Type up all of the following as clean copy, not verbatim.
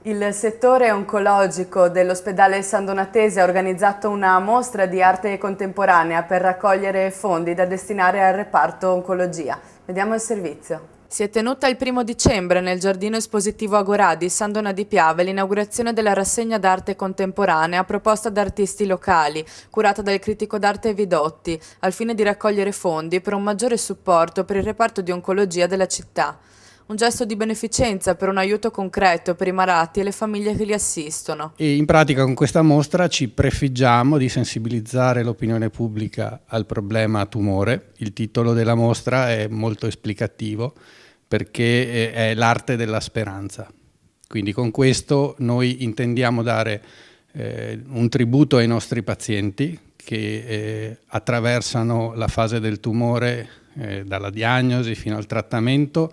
Il settore oncologico dell'ospedale San Donatese ha organizzato una mostra di arte contemporanea per raccogliere fondi da destinare al reparto oncologia. Vediamo il servizio. Si è tenuta il 1° dicembre nel giardino espositivo Agorà di San Donà di Piave l'inaugurazione della rassegna d'arte contemporanea proposta da artisti locali, curata dal critico d'arte Vidotti, al fine di raccogliere fondi per un maggiore supporto per il reparto di oncologia della città. Un gesto di beneficenza per un aiuto concreto per i malati e le famiglie che li assistono. E in pratica con questa mostra ci prefiggiamo di sensibilizzare l'opinione pubblica al problema tumore. Il titolo della mostra è molto esplicativo perché è l'arte della speranza. Quindi con questo noi intendiamo dare un tributo ai nostri pazienti che attraversano la fase del tumore dalla diagnosi fino al trattamento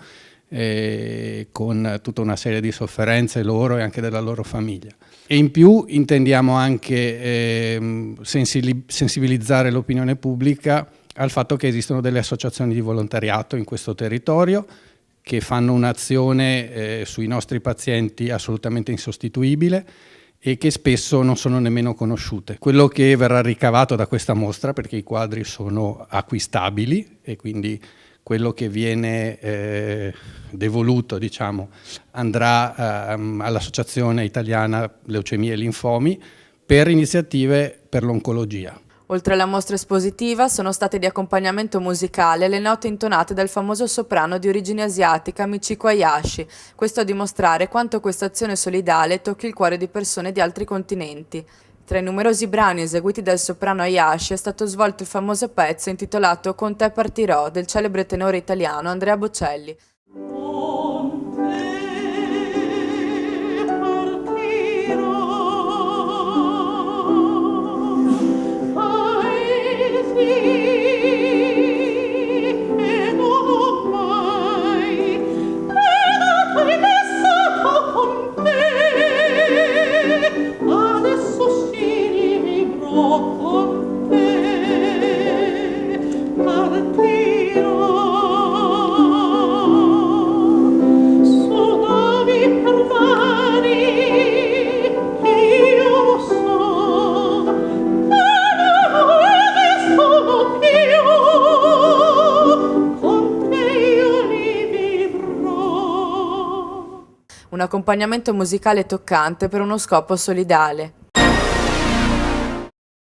con tutta una serie di sofferenze loro e anche della loro famiglia. E in più intendiamo anche sensibilizzare l'opinione pubblica al fatto che esistono delle associazioni di volontariato in questo territorio che fanno un'azione sui nostri pazienti assolutamente insostituibile e che spesso non sono nemmeno conosciute. Quello che verrà ricavato da questa mostra, perché i quadri sono acquistabili e quindi quello che viene devoluto, diciamo, andrà all'Associazione Italiana Leucemie e Linfomi per iniziative per l'oncologia. Oltre alla mostra espositiva sono state di accompagnamento musicale le note intonate dal famoso soprano di origine asiatica Michiko Hayashi, questo a dimostrare quanto questa azione solidale tocchi il cuore di persone di altri continenti. Tra i numerosi brani eseguiti dal soprano Hayashi è stato svolto il famoso pezzo intitolato Con te partirò del celebre tenore italiano Andrea Bocelli. Un accompagnamento musicale toccante per uno scopo solidale.